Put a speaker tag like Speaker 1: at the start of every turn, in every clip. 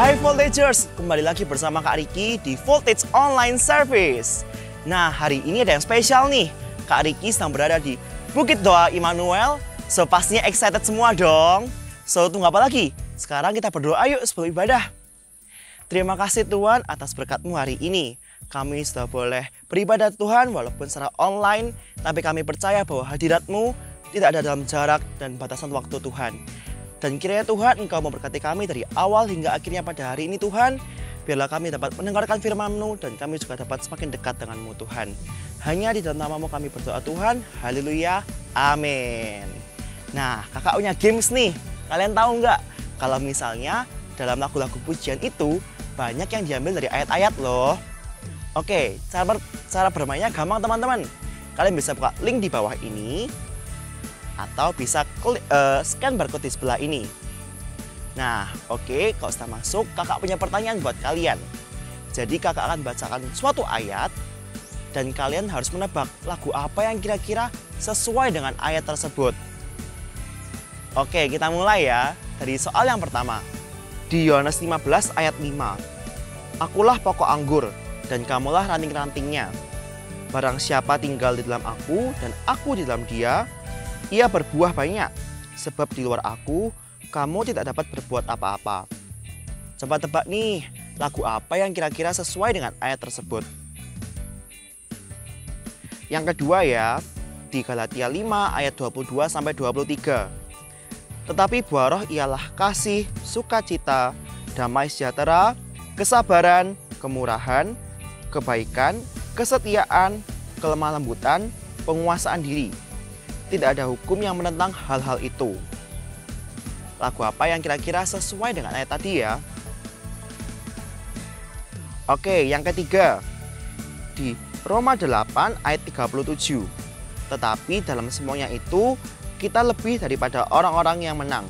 Speaker 1: Hai Voltagers, kembali lagi bersama Kak Riki di Voltage Online Service. Nah, hari ini ada yang spesial nih. Kak Riki sedang berada di Bukit Doa Immanuel. So, pastinya excited semua dong. So, tunggu apa lagi? Sekarang kita berdoa yuk sebelum ibadah. Terima kasih Tuhan atas berkat-Mu hari ini. Kami sudah boleh beribadah Tuhan walaupun secara online, tapi kami percaya bahwa hadirat-Mu tidak ada dalam jarak dan batasan waktu Tuhan. Dan kiranya Tuhan Engkau memberkati kami dari awal hingga akhirnya pada hari ini Tuhan. Biarlah kami dapat mendengarkan firman-Mu dan kami juga dapat semakin dekat dengan-Mu Tuhan. Hanya di dalam nama-Mu kami berdoa Tuhan. Haleluya. Amin. Nah, kakak punya games nih. Kalian tahu nggak? Kalau misalnya dalam lagu-lagu pujian itu banyak yang diambil dari ayat-ayat loh. Oke, cara bermainnya gampang teman-teman. Kalian bisa buka link di bawah ini. Atau bisa scan barcode di sebelah ini. Nah, oke, kalau sudah masuk, kakak punya pertanyaan buat kalian. Jadi kakak akan bacakan suatu ayat dan kalian harus menebak lagu apa yang kira-kira sesuai dengan ayat tersebut. Oke, kita mulai ya dari soal yang pertama. Di Yohanes 15 ayat 5. Akulah pokok anggur dan kamulah ranting-rantingnya. Barang siapa tinggal di dalam aku dan aku di dalam dia, ia berbuah banyak, sebab di luar aku, kamu tidak dapat berbuat apa-apa. Coba tebak nih, lagu apa yang kira-kira sesuai dengan ayat tersebut. Yang kedua ya, di Galatia 5 ayat 22-23. Tetapi buah roh ialah kasih, sukacita, damai sejahtera, kesabaran, kemurahan, kebaikan, kesetiaan, kelemah lembutan, penguasaan diri. Tidak ada hukum yang menentang hal-hal itu. Lagu apa yang kira-kira sesuai dengan ayat tadi ya? Oke, yang ketiga. Di Roma 8 ayat 37. Tetapi dalam semuanya itu, kita lebih daripada orang-orang yang menang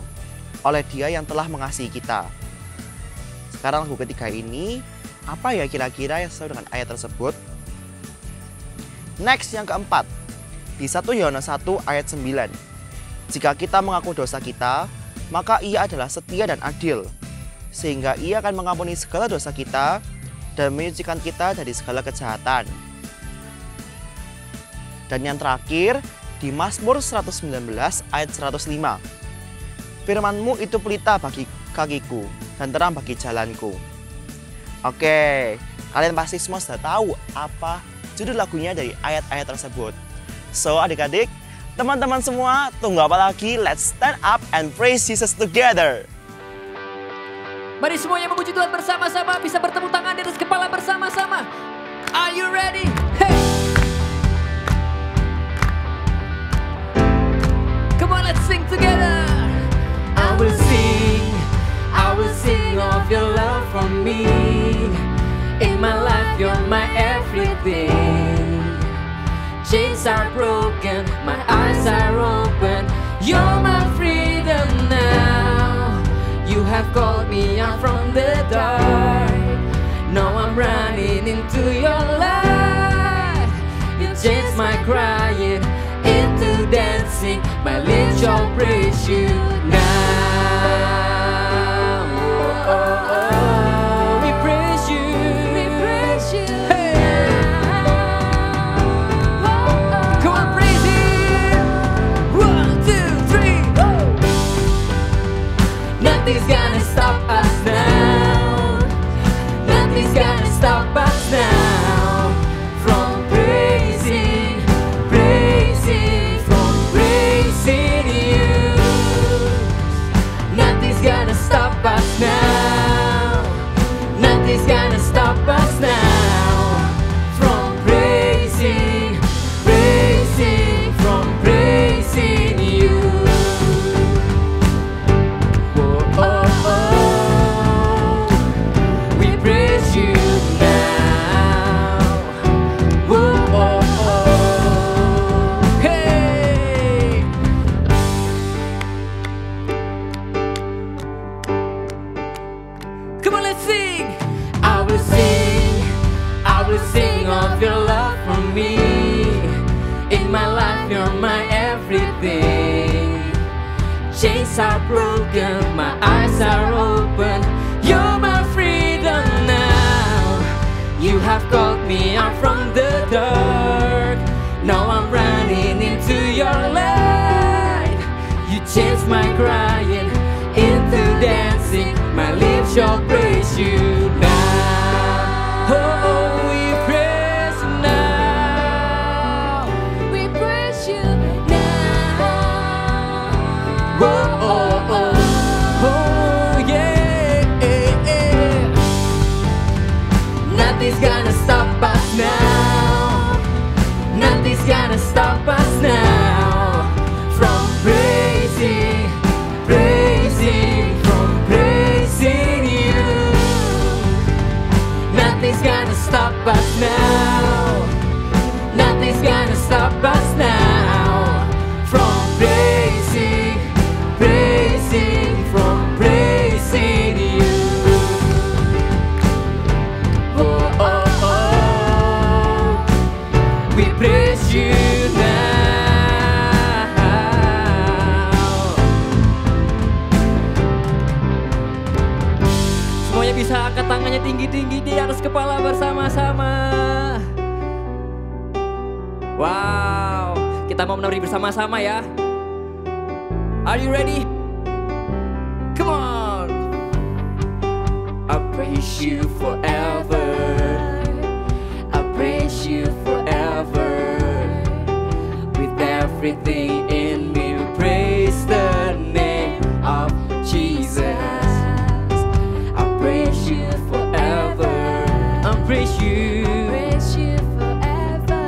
Speaker 1: oleh Dia yang telah mengasihi kita. Sekarang lagu ketiga ini, apa ya kira-kira yang sesuai dengan ayat tersebut? Next, yang keempat. Di 1 Yohanes 1 ayat 9. Jika kita mengaku dosa kita, maka Ia adalah setia dan adil, sehingga Ia akan mengampuni segala dosa kita dan menyucikan kita dari segala kejahatan. Dan yang terakhir, di Mazmur 119 ayat 105. Firman-Mu itu pelita bagi kakiku dan terang bagi jalanku. Oke, kalian pasti semua sudah tahu apa judul lagunya dari ayat-ayat tersebut. So adik-adik, teman-teman semua, tunggu apa lagi? Let's stand up and praise Jesus together.
Speaker 2: Mari semuanya memuji Tuhan bersama-sama, bisa bertepuk tangan di atas kepala bersama-sama. Are you ready? Hey! Come on, let's sing together. I will sing of your love for me. In my life, you're my everything. Chains are broken, my eyes are open. You're my freedom now. You have called me out from the dark. Now I'm running into your light. You changed my crying into dancing. My lips shall praise you now. Oh, oh, oh. We praise you. We praise you. Hey. Nothing's gonna stop us now. Nothing's gonna stop us now from praising, from praising you. Nothing's gonna stop us now. Nothing's gonna stop us now from praising, from praising you. Sing of your love for me. In my life, you're my everything. Chains are broken, my eyes are open. You're my have called me out from the dark. Now I'm running into your light. You changed my crying into dancing. My lips shall praise you now. Oh, we praise you now.
Speaker 3: We praise you now.
Speaker 2: Oh, oh, oh, oh, yeah, yeah, yeah. Nothing's gonna stop us now. Nothing's gonna stop us now from praising, praising, from praising you. Nothing's gonna stop us now. Nothing's gonna stop us now from praising, praising, from praising you. Oh, oh, oh, we praise you now. Semuanya bisa angkat tangannya tinggi-tinggi di atas kepala bersama-sama. Wow, kita mau menari bersama-sama ya. Are you ready? Come on. I praise you forever. I praise you forever. With everything in me, praise the name of Jesus. I praise you forever. I praise you.
Speaker 3: Praise you forever.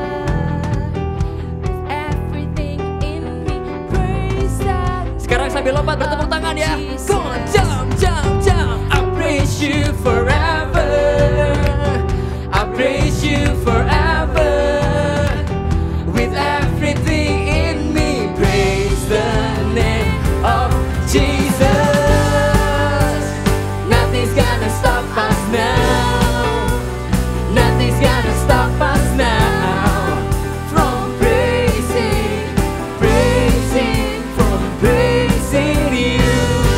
Speaker 3: With everything in me, praise that.
Speaker 2: Sekarang sambil lompat bertepuk tangan ya. Come on, jump, jump, jump. I praise you forever. I praise you forever. With everything in me, praise the name of Jesus. Nothing's gonna stop us now. Nothing's gonna stop us now from praising, praising, from praising you.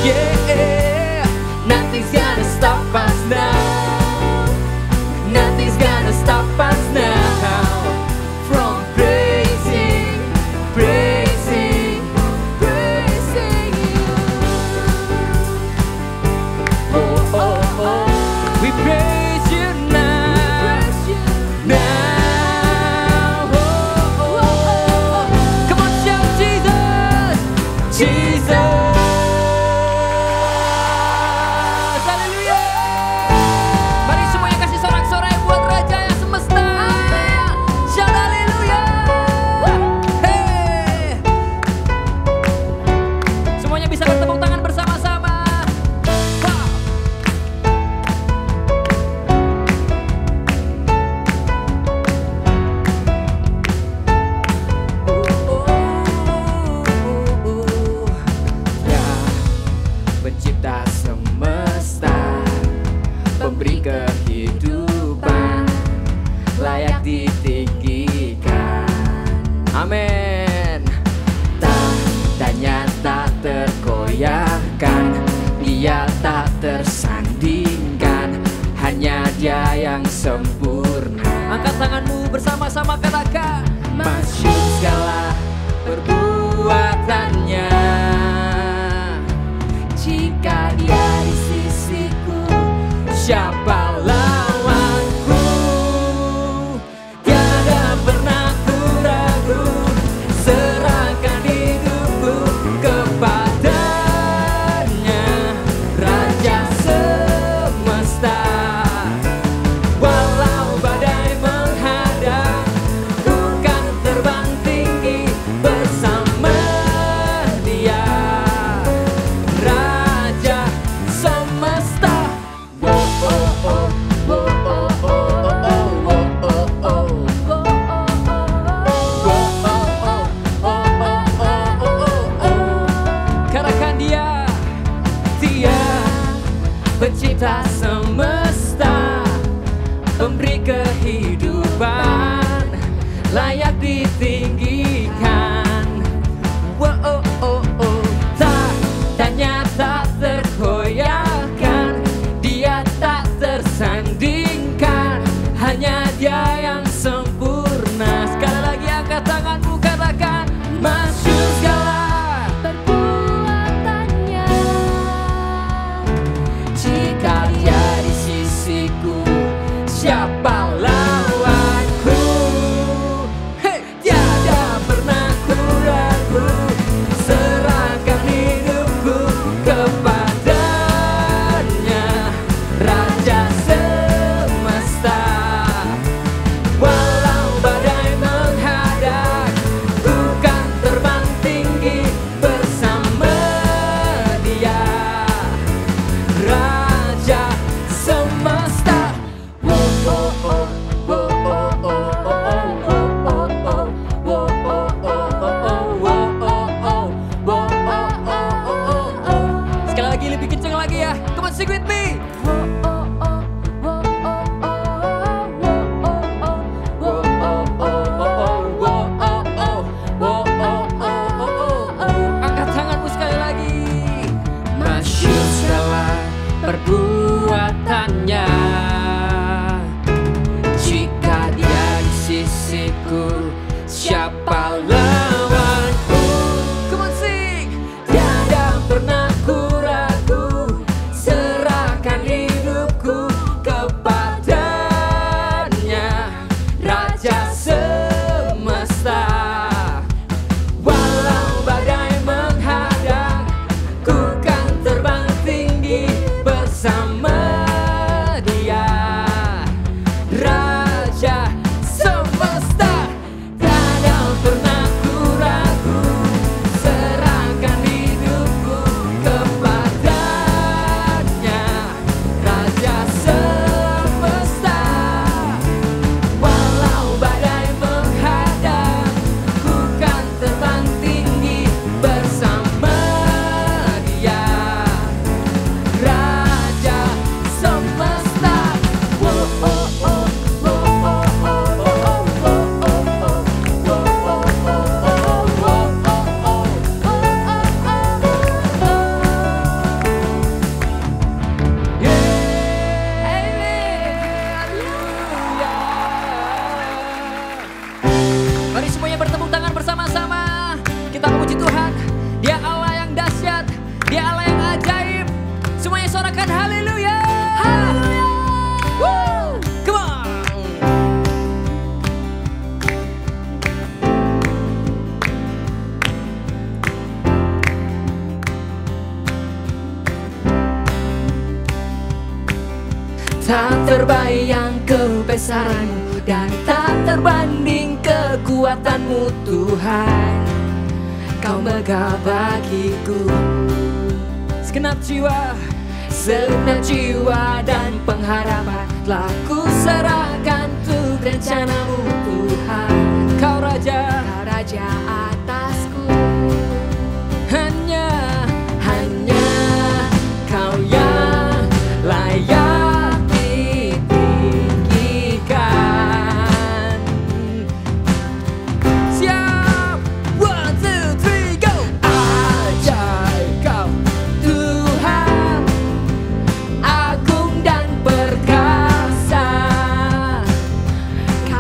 Speaker 2: Yeah, nothing's gonna stop us now. Nothing's gonna stop us now from praising, praising,
Speaker 3: Praising you.
Speaker 2: oh, oh, oh. We praise you now.
Speaker 3: Praise you.
Speaker 2: Now, oh, oh, oh. Come on, shout Jesus, Jesus. Haleluya. Mari semuanya kasih sorak-sorai buat Raja yang semesta. Shout haleluya. Hey. Semuanya bisa bertepuk tangan bersama-sama. Wow. Ya, pencipta semesta, pemberi kehidupan, layak ditinggikan. Amin. Tandanya tak tergoyahkan, Dia tak tersandingkan, hanya Dia yang sempurna. Angkat tanganmu bersama-sama katakan, masyhur segala perbuatannya. Jika Dia di sisiku, siapa lawanku? Tiada pernah ku ragu, serahkan hidupku kepadanya, Raja semesta. Walau badai menghadang, ku kan terbang tinggi bersama Dia, Raja semesta. Oh, oh, oh, oh, oh, oh, oh, oh, oh, oh. Katakan Dia, Dia pencipta semesta, pemberi kehidupan, layak ditinggikan. Wow, oh, oh, oh. Tandanya tak tergoyahkan, Dia tak tersandingkan, hanya Angkat tanganmu, katakan masyhur segala
Speaker 3: perbuatannya.
Speaker 2: jika dia di sisiku, siapa lawanku? Hey! Tiada pernah ku ragu, serahkan hidupku kepadanya, Raja semesta. Walau badai menghadang, ku kan terbang tinggi bersama dia, Raja semesta. Sekali lagi, lebih kenceng lagi ya. Come on, sing with me. Angkat tanganmu sekali lagi. Masyhur segala perbuatannya, jika dia di sisiku, siapa lawanku? Come on, sing. Tiada pernah ku ragu, serahkan hidupku kepadanya, Raja semesta. Walau badai menghadang, ku kan terbang tinggi bersama dia, Raja semesta. Tiada pernah ku ragu, serahkan hidupku kepadanya, Raja semesta. Walau badai menghadang, ku kan terbang tinggi bersama dia, Raja semesta. Mari semuanya bertepuk tangan bersama-sama. Kita memuji Tuhan. Dia Allah yang dahsyat, Dia Allah yang ajaib. Semuanya sorakan haleluya. Woo! Come on. Tak terbayang kebesaranmu dan tak terbanding kekuatanmu Tuhan. Kau megah bagiku segenap jiwa dan pengharapan telah ku serahkan untuk rencanamu Tuhan. Kau Raja
Speaker 3: Atasku,
Speaker 2: hanya Kau yang layak ditinggikan. Siap, 1, 2, 3, go. Ajaib Kau Tuhan, agung dan perkasa.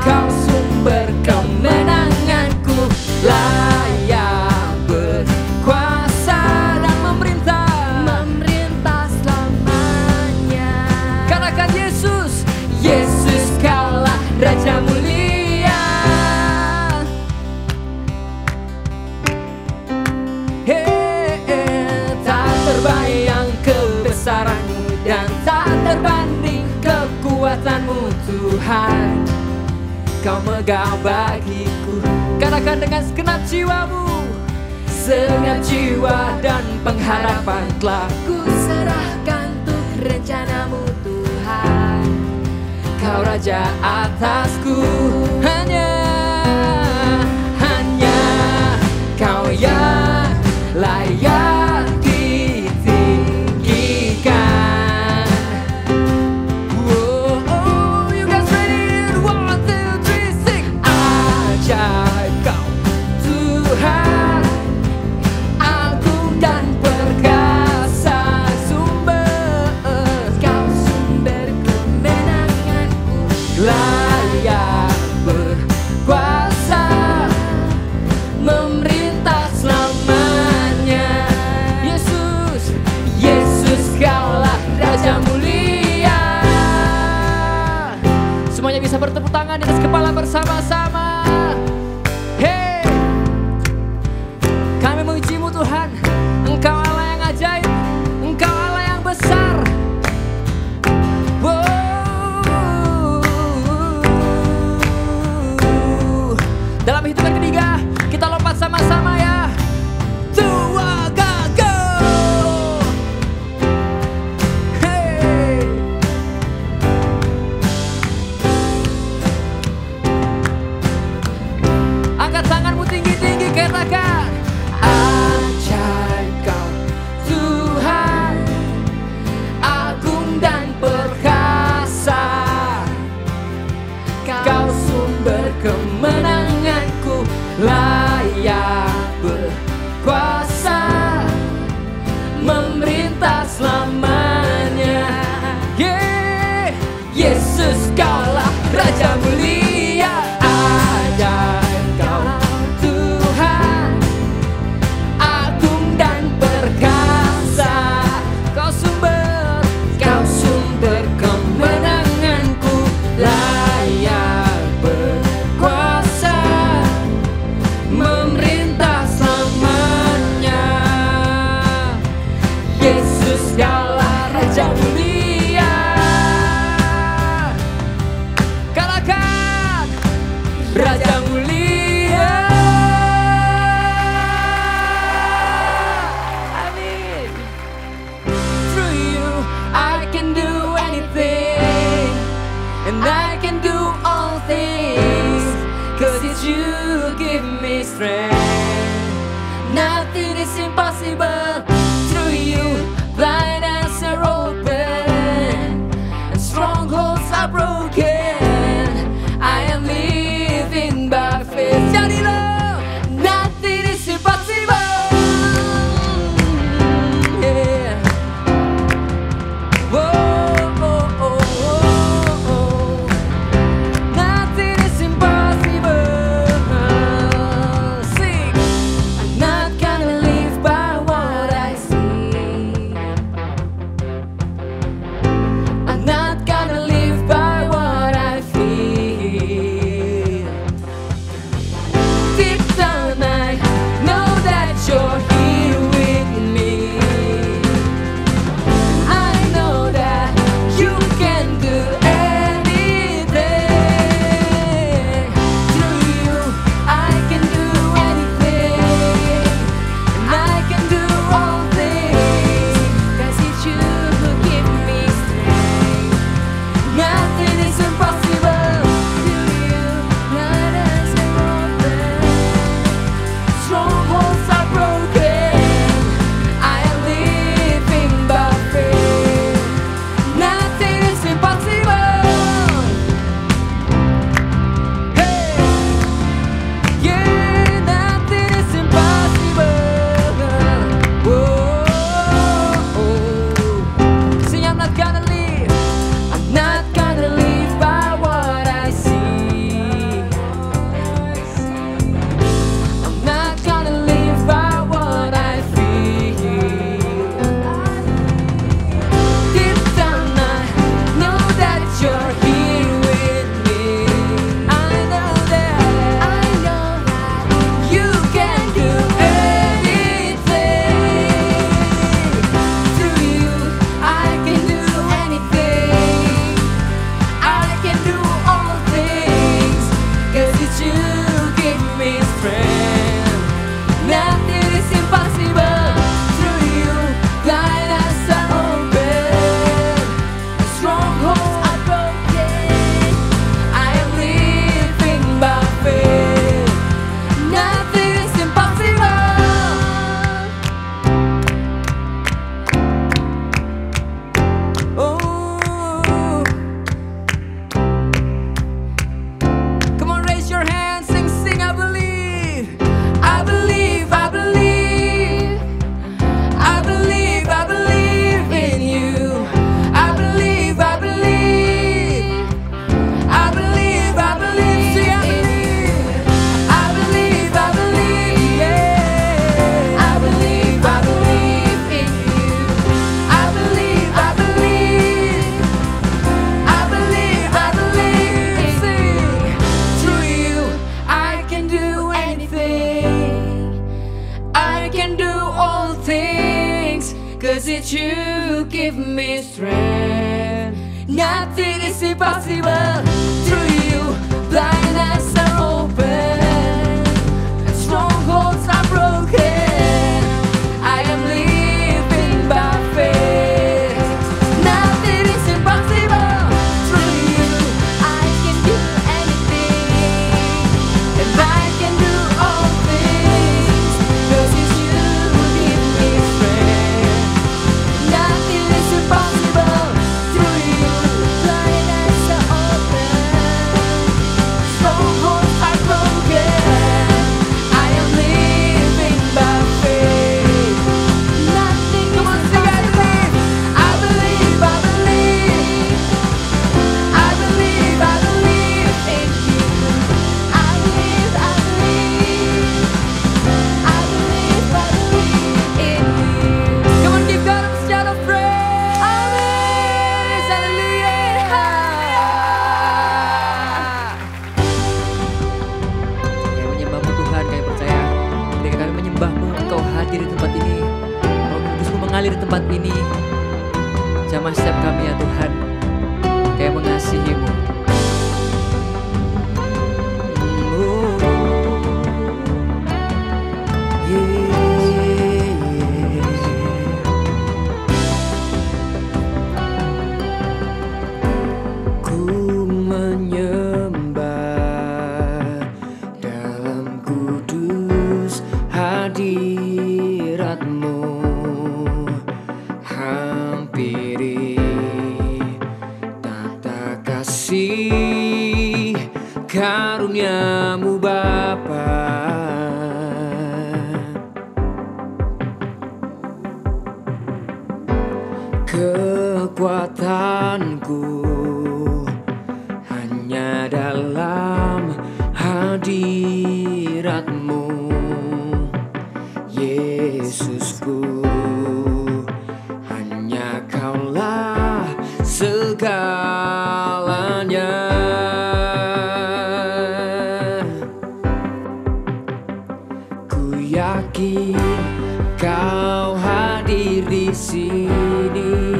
Speaker 2: Kau sumber kemenanganku, layak berkuasa dan memerintah
Speaker 3: selamanya.
Speaker 2: Katakan Yesus, Yesus Kaulah Raja mulia. Tak terbayang kebesaranmu dan tak terbanding kekuatanmu Tuhan. Kau megah bagiku. Katakan dengan segenap jiwamu, segenap jiwa dan pengharapan telah
Speaker 3: Ku serahkan untuk rencanamu Tuhan.
Speaker 2: Kau Raja atasku, hanya Kau yang layak ditinggikan. Oh, you guys ready? 1, 2, 3, sing. Ajaib Kau Tuhan, agung dan perkasa,
Speaker 3: Kau sumber kemenanganku,
Speaker 2: layak berkuasa. tangan di atas kepala bersama-sama. Hey, kami mengujimu Tuhan. Engkau Allah yang ajaib, Engkau Allah yang besar. Dalam hitungan ketiga, kita lompat sama-sama ya. 2, go! Hey. Angkat tanganmu tinggi-tinggi, katakan ajaib Kau Tuhan, agung dan perkasa. Kau sumber kemenanganku, layak berkuasa, memerintah selamanya. Yeah. Yesus Kaulah Raja mulia, ajaib Kau Tuhan, agung dan perkasa. Kau sumber kemenanganku, layak berkuasa, memerintah selamanya. Yesus Kaulah Raja mulia. Katakan Raja mulia. Amin. Through you I can do anything, and I can do all things, 'cause it's you give me strength. Nothing is impossible. Through you blind eyes are open, and strongholds are broken. I am living by faith. Jadilah, nothing is impossible. Yeah. Nothing is impossible. Sing. I'm not gonna live by what 'cause it's you give me strength. Nothing is impossible through you. Blind eyes are open and strongholds are broken. I am living by faith. Nothing is impossible through you.
Speaker 3: I can do anything,
Speaker 2: And I can do all things 'cause it's you who give me strength.
Speaker 3: nothing is impossible through you. Blind eyes are open,
Speaker 2: Strongholds are broken. I am living by faith.
Speaker 3: nothing
Speaker 2: Come on,
Speaker 3: is
Speaker 2: sing, I
Speaker 3: impossible.
Speaker 2: believe. I believe, I believe. I believe, I believe in you.
Speaker 3: I believe, I believe, I believe, I believe in you.
Speaker 2: Come on, give God a shout of praise. Hallelujah. Kami menyembahmu Tuhan, kami percaya ketika kami menyembahmu, Engkau hadir di tempat ini. Roh Kudus-Mu mengalir di tempat ini. Jamah setiap kami ya Tuhan, kami mengasihi-Mu. Ku menyembah dalam kudus hadirat-Mu, hampiri tata kasih karunia-Mu Bapa. Kekuatanku hanya dalam hadirat-Mu, Yesusku. Hanya Kaulah segalanya. Ku yakin Kau hadir di sini.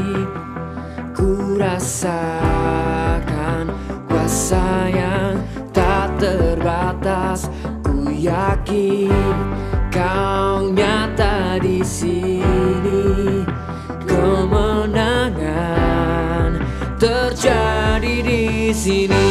Speaker 2: Ku rasakan kuasa yang tak terbatas. Ku yakin Kau nyata di sini. Kemenangan terjadi di sini.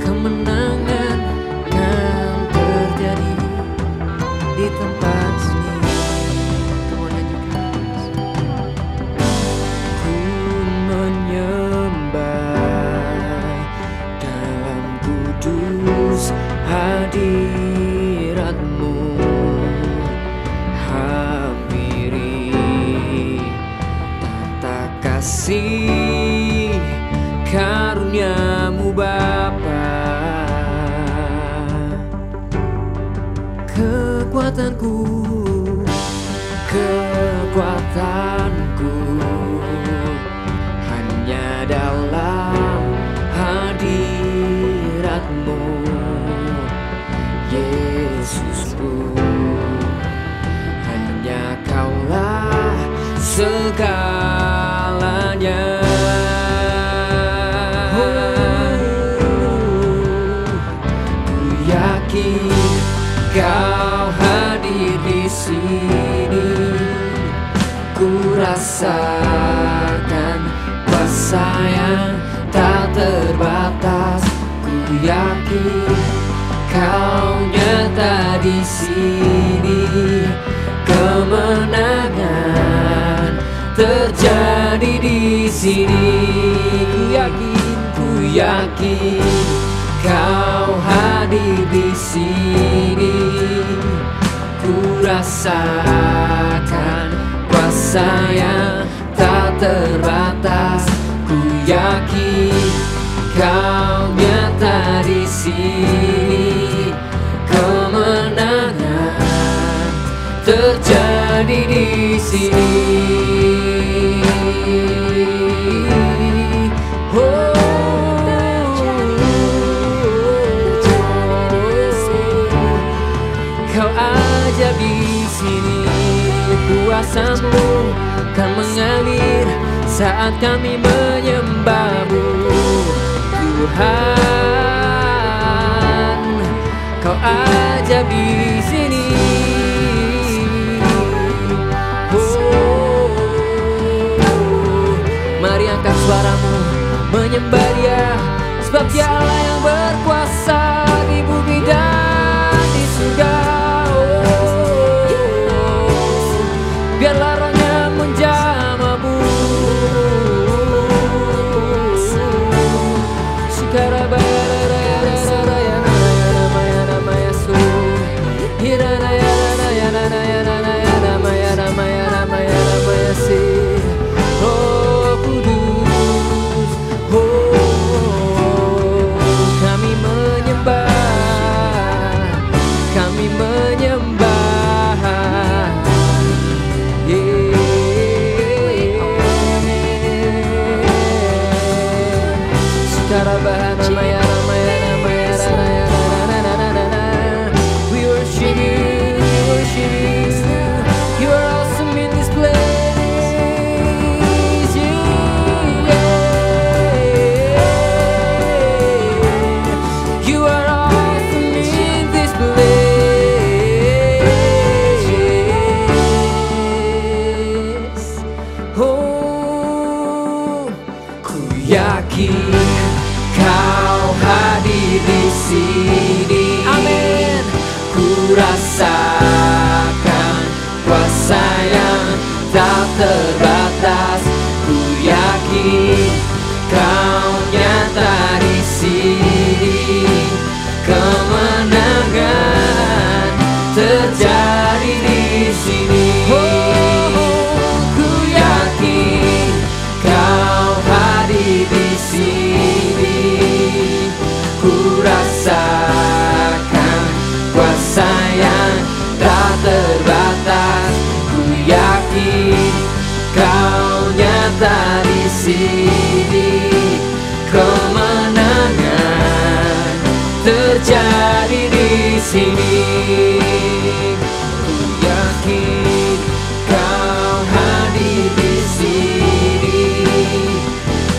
Speaker 2: Kemenangan kan terjadi di tempat sini. Come on, nyanyikan. Ku menyembah dalam kudus hadirat-Mu, hampiri tata kasih karunia-Mu Bapa. Kekuatanku, kekuatanku hanya dalam hadirat-Mu, Yesusku. Hanya Kaulah segalanya. Ku yakin Kau hadir di sini. Ku rasakan kuasa yang tak terbatas. Ku yakin Kau nyata di sini. Kemenangan terjadi di sini. Ku yakin Kau hadir di sini. Ku rasakan kuasa yang tak terbatas. Ku yakin Kau nyata di sini. Kemenangan terjadi di sini. Kau aja di sini, kuasa-Mu kan mengalir saat kami menyembah-Mu, Tuhan. Kau aja di sini. Mari angkat suaramu menyembah Dia, sebab Dia Allah yang berkuasa di bumi dan di surga. Biarlah rohnya menjamah-Mu. Roh Kudus, kami menyembah, kami menyembah. We worship You, we worship You. You are awesome in this place. You are awesome in this place. Oh, ku yakin Kau hadir di sini. Amin. Ku rasakan kuasa yang tak terbatas. Ku yakin Kau nyata di sini. Kemenangan terjadi di sini. Ku yakin Kau hadir di sini. Ku rasakan kuasa yang tak terbatas. Ku yakin Kau nyata di sini. Kemenangan terjadi di sini. Ku yakin Kau hadir di sini.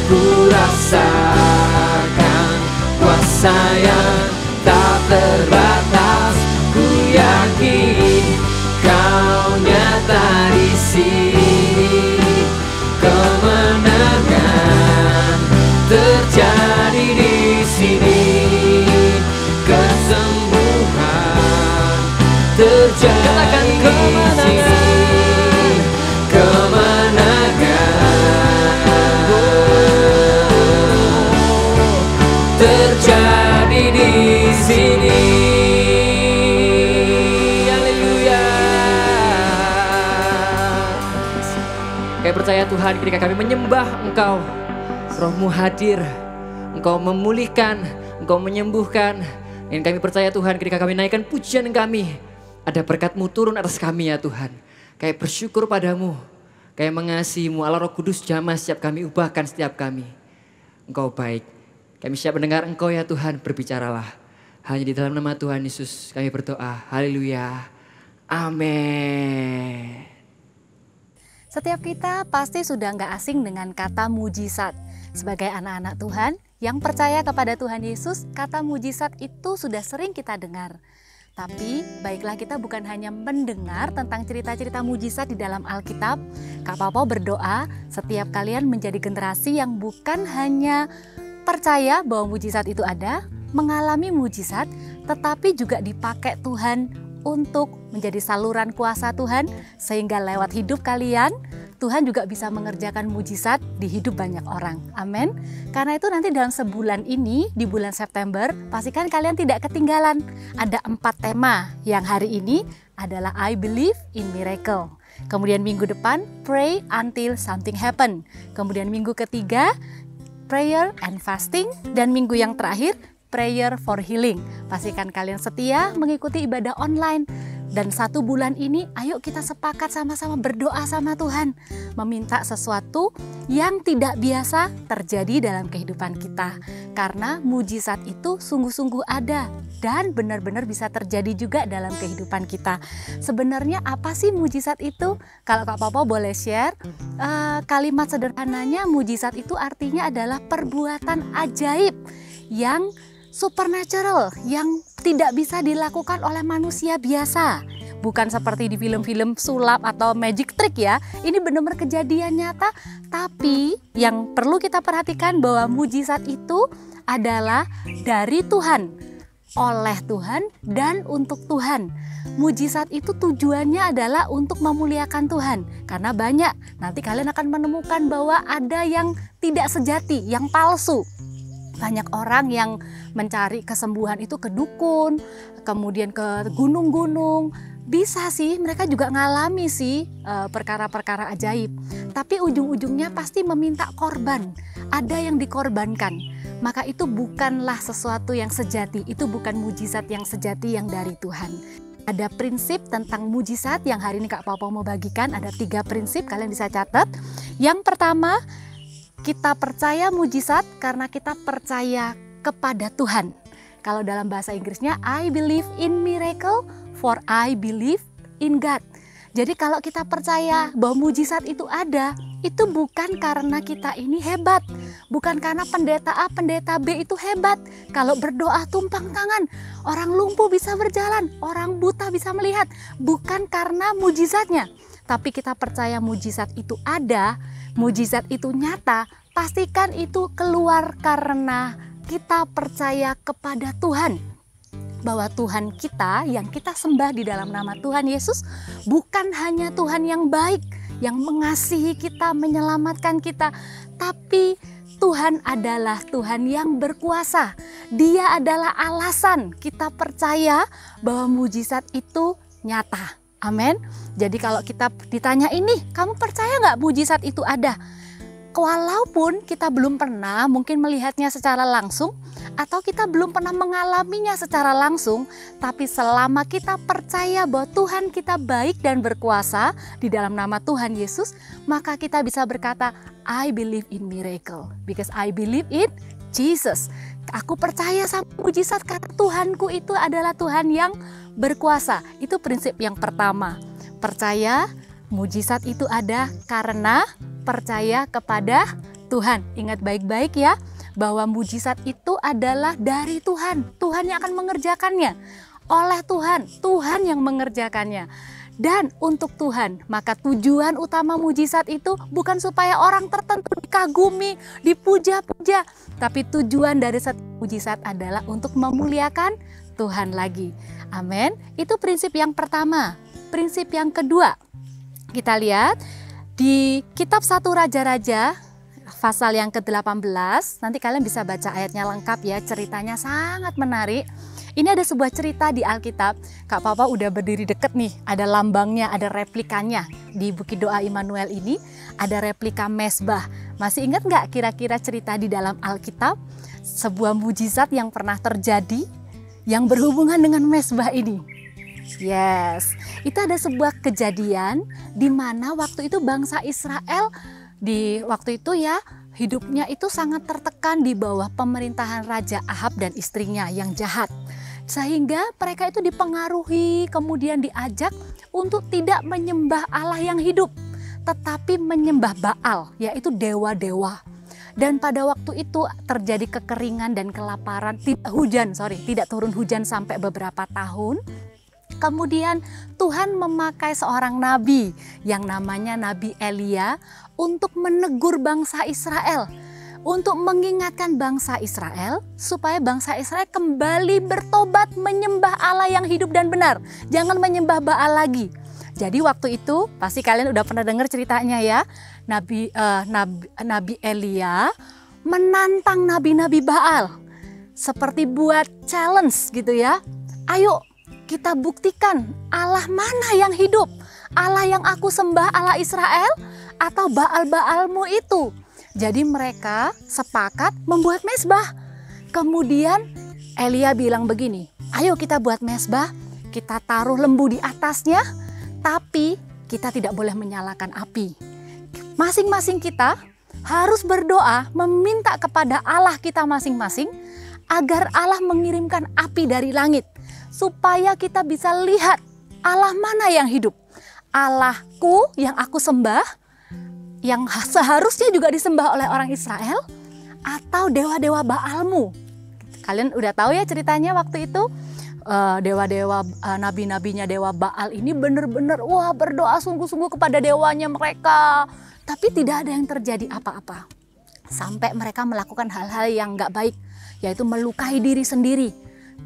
Speaker 2: Ku rasakan kuasa yang tak terbatas. Ku yakin Kau nyata di sini. Kemenangan terjadi di sini. Kesembuhan terjadi di sini. Kemenangan terjadi di sini. Haleluya. Kami percaya Tuhan, ketika kami menyembah Engkau, Roh-Mu hadir, Engkau memulihkan, Engkau menyembuhkan. Dan kami percaya Tuhan, ketika kami naikkan pujian kami, ada berkat-Mu turun atas kami ya Tuhan. Kami bersyukur padamu, kami mengasihi-Mu. Allah Roh Kudus jamah setiap kami, ubahkan setiap kami. Engkau baik. Kami siap mendengar Engkau ya Tuhan, berbicaralah. Hanya di dalam nama Tuhan Yesus kami berdoa. Haleluya. Amin.
Speaker 4: Setiap kita pasti sudah nggak asing dengan kata mujizat. Sebagai anak-anak Tuhan yang percaya kepada Tuhan Yesus, kata mujizat itu sudah sering kita dengar. Tapi baiklah kita bukan hanya mendengar tentang cerita-cerita mujizat di dalam Alkitab. Kak Papa berdoa setiap kalian menjadi generasi yang bukan hanya percaya bahwa mujizat itu ada, mengalami mujizat, tetapi juga dipakai Tuhan untuk menjadi saluran kuasa Tuhan, sehingga lewat hidup kalian Tuhan juga bisa mengerjakan mujizat di hidup banyak orang. Amin. Karena itu nanti dalam sebulan ini, di bulan September, pastikan kalian tidak ketinggalan. Ada 4 tema yang hari ini adalah I Believe in Miracle. Kemudian minggu depan, Pray Until Something Happen. Kemudian minggu ketiga, Prayer and Fasting. Dan minggu yang terakhir, Prayer for Healing. Pastikan kalian setia mengikuti ibadah online. Dan 1 bulan ini ayo kita sepakat sama-sama berdoa sama Tuhan, meminta sesuatu yang tidak biasa terjadi dalam kehidupan kita. Karena mujizat itu sungguh-sungguh ada dan benar-benar bisa terjadi juga dalam kehidupan kita. Sebenarnya apa sih mujizat itu? Kalau Kak Popo boleh share, kalimat sederhananya mujizat itu artinya adalah perbuatan ajaib yang supernatural, yang tidak bisa dilakukan oleh manusia biasa. Bukan seperti di film-film sulap atau magic trick ya. Ini benar-benar kejadian nyata. Tapi yang perlu kita perhatikan bahwa mujizat itu adalah dari Tuhan, oleh Tuhan, dan untuk Tuhan. Mujizat itu tujuannya adalah untuk memuliakan Tuhan. Karena banyak, nanti kalian akan menemukan bahwa ada yang tidak sejati, yang palsu. Banyak orang yang mencari kesembuhan itu ke dukun, kemudian ke gunung-gunung. Bisa sih, mereka juga ngalami sih perkara-perkara ajaib. Tapi ujung-ujungnya pasti meminta korban. Ada yang dikorbankan. Maka itu bukanlah sesuatu yang sejati. Itu bukan mujizat yang sejati yang dari Tuhan. Ada prinsip tentang mujizat yang hari ini Kak Popo mau bagikan. Ada 3 prinsip, kalian bisa catat. Yang pertama, kita percaya mujizat karena kita percaya kepada Tuhan. Kalau dalam bahasa Inggrisnya, I believe in miracle for I believe in God. Jadi kalau kita percaya bahwa mujizat itu ada, itu bukan karena kita ini hebat. Bukan karena pendeta A, pendeta B itu hebat. Kalau berdoa tumpang tangan, orang lumpuh bisa berjalan, orang buta bisa melihat. Bukan karena mujizatnya. Tapi kita percaya mujizat itu ada, mujizat itu nyata, pastikan itu keluar karena kita percaya kepada Tuhan. Bahwa Tuhan kita yang kita sembah di dalam nama Tuhan Yesus bukan hanya Tuhan yang baik, yang mengasihi kita, menyelamatkan kita, tapi Tuhan adalah Tuhan yang berkuasa. Dia adalah alasan kita percaya bahwa mujizat itu nyata. Amin. Jadi kalau kita ditanya ini, kamu percaya nggak mujizat itu ada? Walaupun kita belum pernah mungkin melihatnya secara langsung, atau kita belum pernah mengalaminya secara langsung, tapi selama kita percaya bahwa Tuhan kita baik dan berkuasa di dalam nama Tuhan Yesus, maka kita bisa berkata, I believe in miracle because I believe in Jesus. Aku percaya sama mujizat karena Tuhanku itu adalah Tuhan yang berkuasa. Itu prinsip yang pertama. Percaya mujizat itu ada karena percaya kepada Tuhan. Ingat baik-baik ya, bahwa mujizat itu adalah dari Tuhan. Tuhan yang akan mengerjakannya. Oleh Tuhan, Tuhan yang mengerjakannya. Dan untuk Tuhan, maka tujuan utama mujizat itu bukan supaya orang tertentu dikagumi, dipuja-puja. Tapi tujuan dari setiap mujizat adalah untuk memuliakan Tuhan lagi. Amin. Itu prinsip yang pertama. Prinsip yang kedua, kita lihat di kitab 1 Raja-Raja pasal yang ke-18. Nanti kalian bisa baca ayatnya lengkap ya, ceritanya sangat menarik. Ini ada sebuah cerita di Alkitab. Kak Papa udah berdiri deket nih, ada lambangnya, ada replikannya. Di Bukit Doa Immanuel ini ada replika mezbah. Masih ingat nggak kira-kira cerita di dalam Alkitab? Sebuah mujizat yang pernah terjadi yang berhubungan dengan mezbah ini. Yes, itu ada sebuah kejadian di mana waktu itu bangsa Israel di waktu itu ya hidupnya itu sangat tertekan di bawah pemerintahan Raja Ahab dan istrinya yang jahat. Sehingga mereka itu dipengaruhi, kemudian diajak untuk tidak menyembah Allah yang hidup, tetapi menyembah Baal, yaitu dewa-dewa. Dan pada waktu itu terjadi kekeringan dan kelaparan, tidak turun hujan sampai beberapa tahun. Kemudian Tuhan memakai seorang nabi yang namanya Nabi Elia untuk menegur bangsa Israel, untuk mengingatkan bangsa Israel supaya bangsa Israel kembali bertobat menyembah Allah yang hidup dan benar. Jangan menyembah Baal lagi. Jadi waktu itu pasti kalian udah pernah dengar ceritanya ya. Nabi Elia menantang nabi-nabi Baal. Seperti buat challenge gitu ya. Ayo kita buktikan Allah mana yang hidup. Allah yang aku sembah, Allah Israel, atau Baal-Baalmu itu. Jadi mereka sepakat membuat mezbah. Kemudian Elia bilang begini, ayo kita buat mezbah, kita taruh lembu di atasnya, tapi kita tidak boleh menyalakan api. Masing-masing kita harus berdoa meminta kepada Allah kita masing-masing agar Allah mengirimkan api dari langit supaya kita bisa lihat Allah mana yang hidup. Allahku yang aku sembah, yang seharusnya juga disembah oleh orang Israel, atau dewa-dewa Baalmu. Kalian udah tahu ya ceritanya waktu itu. Dewa-dewa, nabi-nabinya dewa Baal ini benar-benar berdoa sungguh-sungguh kepada dewanya mereka. Tapi tidak ada yang terjadi apa-apa. Sampai mereka melakukan hal-hal yang gak baik, yaitu melukai diri sendiri.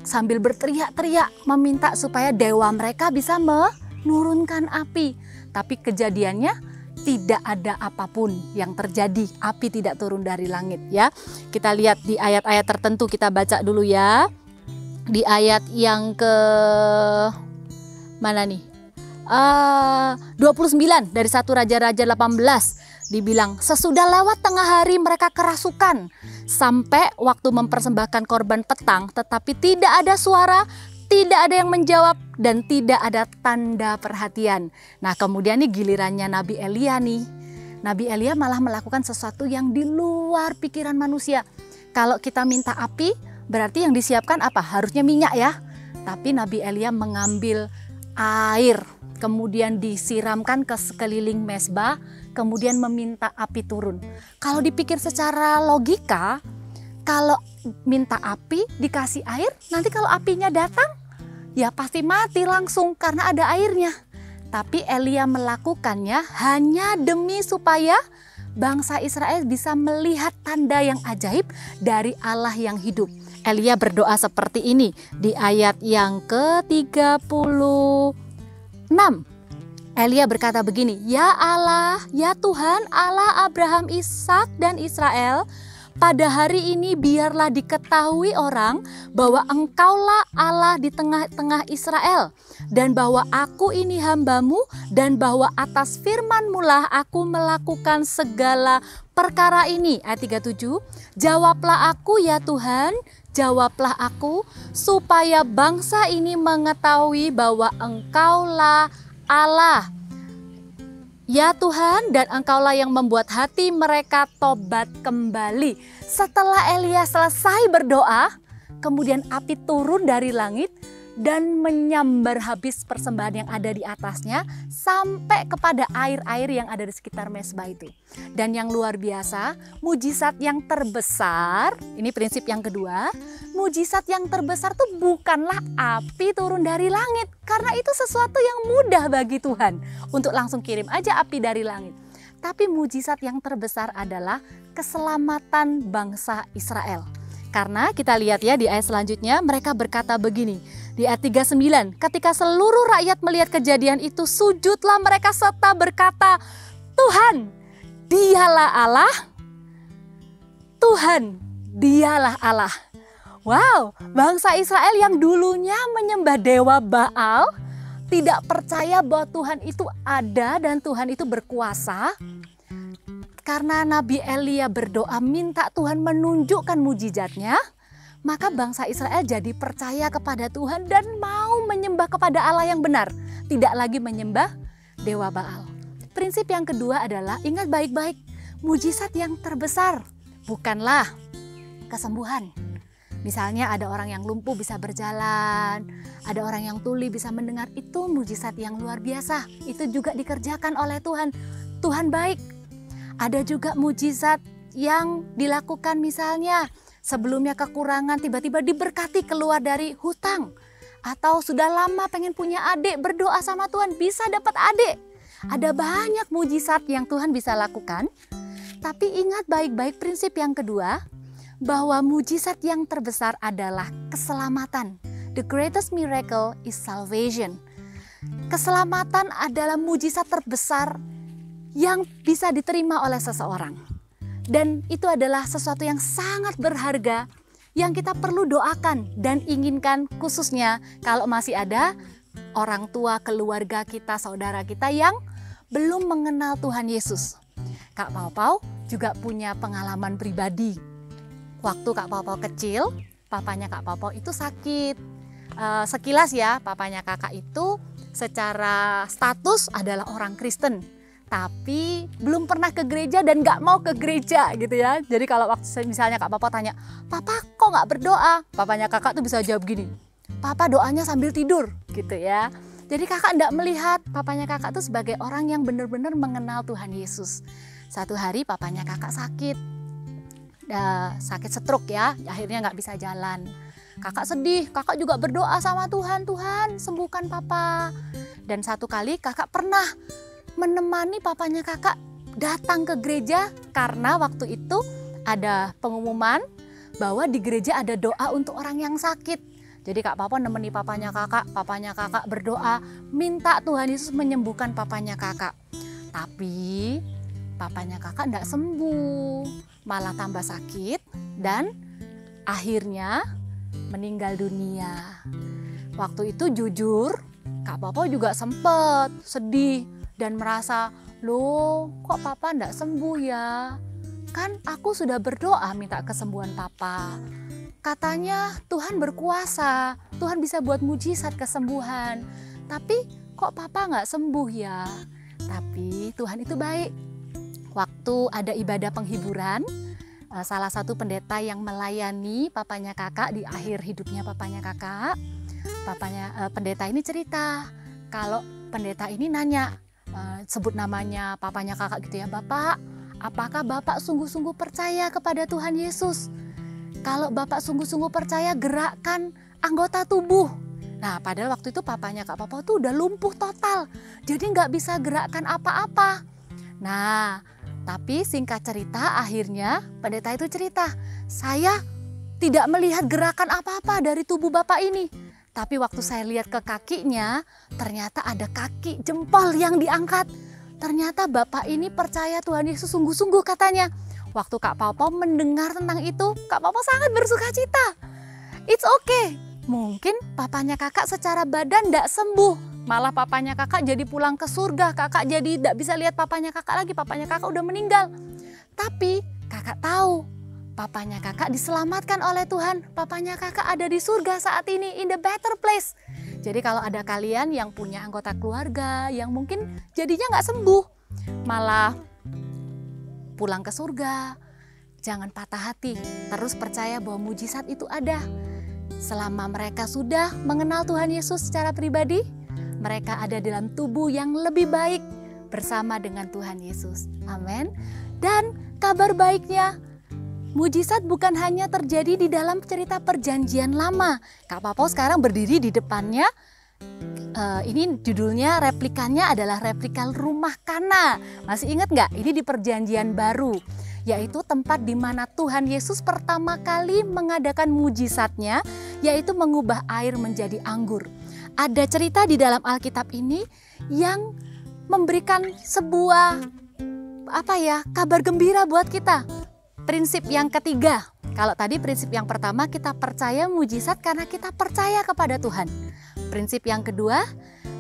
Speaker 4: Sambil berteriak-teriak meminta supaya dewa mereka bisa menurunkan api. Tapi kejadiannya tidak ada apapun yang terjadi. Api tidak turun dari langit ya. Kita lihat di ayat-ayat tertentu, kita baca dulu ya. Di ayat yang ke mana nih? 29 dari 1 Raja-Raja 18 dibilang, sesudah lewat tengah hari mereka kerasukan sampai waktu mempersembahkan korban petang, tetapi tidak ada suara, tidak ada yang menjawab, dan tidak ada tanda perhatian. Nah kemudian nih gilirannya Nabi Elia nih. Nabi Elia malah melakukan sesuatu yang di luar pikiran manusia. Kalau kita minta api, berarti yang disiapkan apa? Harusnya minyak ya. Tapi Nabi Elia mengambil air, kemudian disiramkan ke sekeliling mezbah, kemudian meminta api turun. Kalau dipikir secara logika, kalau minta api dikasih air, nanti kalau apinya datang, ya pasti mati langsung karena ada airnya. Tapi Elia melakukannya hanya demi supaya bangsa Israel bisa melihat tanda yang ajaib dari Allah yang hidup. Elia berdoa seperti ini di ayat yang ke-36. Elia berkata begini, ya Allah, ya Tuhan Allah Abraham, Ishak dan Israel, pada hari ini biarlah diketahui orang bahwa Engkaulah Allah di tengah-tengah Israel, dan bahwa aku ini hambamu, dan bahwa atas firman-Mu lah aku melakukan segala perkara ini. Ayat 37, jawablah aku ya Tuhan, jawablah aku, supaya bangsa ini mengetahui bahwa Engkaulah Allah. Ya Tuhan, dan Engkaulah yang membuat hati mereka tobat kembali. Setelah Elia selesai berdoa, kemudian api turun dari langit dan menyambar habis persembahan yang ada di atasnya sampai kepada air-air yang ada di sekitar mezbah itu. Dan yang luar biasa, mujizat yang terbesar, ini prinsip yang kedua, mujizat yang terbesar itu bukanlah api turun dari langit, karena itu sesuatu yang mudah bagi Tuhan untuk langsung kirim aja api dari langit. Tapi mujizat yang terbesar adalah keselamatan bangsa Israel. Karena kita lihat ya di ayat selanjutnya, mereka berkata begini. Di ayat 39, ketika seluruh rakyat melihat kejadian itu, sujudlah mereka serta berkata, Tuhan, dialah Allah. Tuhan, dialah Allah. Wow, bangsa Israel yang dulunya menyembah dewa Baal, tidak percaya bahwa Tuhan itu ada dan Tuhan itu berkuasa. Karena Nabi Elia berdoa minta Tuhan menunjukkan mujizatnya, maka bangsa Israel jadi percaya kepada Tuhan dan mau menyembah kepada Allah yang benar, tidak lagi menyembah dewa Baal. Prinsip yang kedua adalah, ingat baik-baik, mujizat yang terbesar bukanlah kesembuhan. Misalnya ada orang yang lumpuh bisa berjalan, ada orang yang tuli bisa mendengar, itu mujizat yang luar biasa. Itu juga dikerjakan oleh Tuhan. Tuhan baik. Ada juga mujizat yang dilakukan, misalnya sebelumnya kekurangan tiba-tiba diberkati keluar dari hutang. Atau sudah lama pengen punya adik, berdoa sama Tuhan bisa dapat adik. Ada banyak mujizat yang Tuhan bisa lakukan. Tapi ingat baik-baik prinsip yang kedua, bahwa mujizat yang terbesar adalah keselamatan. The greatest miracle is salvation. Keselamatan adalah mujizat terbesar yang bisa diterima oleh seseorang. Dan itu adalah sesuatu yang sangat berharga yang kita perlu doakan dan inginkan, khususnya kalau masih ada orang tua, keluarga kita, saudara kita yang belum mengenal Tuhan Yesus. Kak Pau-Pau juga punya pengalaman pribadi. Waktu Kak Pau-Pau kecil, papanya Kak Pau-Pau itu sakit. sekilas ya, papanya kakak itu secara status adalah orang Kristen, tapi belum pernah ke gereja dan nggak mau ke gereja gitu ya. Jadi kalau waktu misalnya Kak Papa tanya, "Papa kok nggak berdoa?" Papanya kakak tuh bisa jawab gini, "Papa doanya sambil tidur," gitu ya. Jadi kakak nggak melihat papanya kakak tuh sebagai orang yang benar-benar mengenal Tuhan Yesus. Satu hari papanya kakak sakit stroke ya, akhirnya nggak bisa jalan. Kakak sedih, kakak juga berdoa sama Tuhan, "Tuhan sembuhkan papa." Dan satu kali kakak pernah menemani papanya kakak datang ke gereja karena waktu itu ada pengumuman bahwa di gereja ada doa untuk orang yang sakit. Jadi Kak Papa nemeni papanya kakak berdoa minta Tuhan Yesus menyembuhkan papanya kakak. Tapi papanya kakak tidak sembuh, malah tambah sakit dan akhirnya meninggal dunia. Waktu itu jujur Kak Papa juga sempet sedih dan merasa, "Loh kok papa tidak sembuh ya? Kan aku sudah berdoa minta kesembuhan papa. Katanya Tuhan berkuasa, Tuhan bisa buat mujizat kesembuhan. Tapi kok papa nggak sembuh ya?" Tapi Tuhan itu baik. Waktu ada ibadah penghiburan, salah satu pendeta yang melayani papanya kakak di akhir hidupnya papanya kakak, pendeta ini cerita kalau pendeta ini nanya, sebut namanya papanya kakak gitu ya, "Bapak, apakah Bapak sungguh-sungguh percaya kepada Tuhan Yesus? Kalau Bapak sungguh-sungguh percaya, gerakkan anggota tubuh." Nah, padahal waktu itu papanya Kak Papa tuh udah lumpuh total, jadi nggak bisa gerakkan apa-apa. Nah, tapi singkat cerita akhirnya pendeta itu cerita, "Saya tidak melihat gerakan apa-apa dari tubuh Bapak ini. Tapi waktu saya lihat ke kakinya, ternyata ada kaki jempol yang diangkat. Ternyata Bapak ini percaya Tuhan Yesus sungguh-sungguh," katanya. Waktu Kak Papa mendengar tentang itu, Kak Papa sangat bersuka cita. It's okay. Mungkin papanya kakak secara badan tidak sembuh. Malah papanya kakak jadi pulang ke surga. Kakak jadi tidak bisa lihat papanya kakak lagi. Papanya kakak udah meninggal. Tapi kakak tahu papanya kakak diselamatkan oleh Tuhan. Papanya kakak ada di surga saat ini, in the better place. Jadi kalau ada kalian yang punya anggota keluarga yang mungkin jadinya nggak sembuh, malah pulang ke surga, jangan patah hati. Terus percaya bahwa mujizat itu ada. Selama mereka sudah mengenal Tuhan Yesus secara pribadi, mereka ada dalam tubuh yang lebih baik bersama dengan Tuhan Yesus. Amin. Dan kabar baiknya, mujizat bukan hanya terjadi di dalam cerita perjanjian lama. Kak Papa sekarang berdiri di depannya. Ini judulnya replikannya adalah replika rumah Kana. Masih ingat nggak? Ini di perjanjian baru, yaitu tempat di mana Tuhan Yesus pertama kali mengadakan mujizatnya, yaitu mengubah air menjadi anggur. Ada cerita di dalam Alkitab ini yang memberikan sebuah kabar gembira buat kita. Prinsip yang ketiga, kalau tadi prinsip yang pertama kita percaya mujizat karena kita percaya kepada Tuhan. Prinsip yang kedua,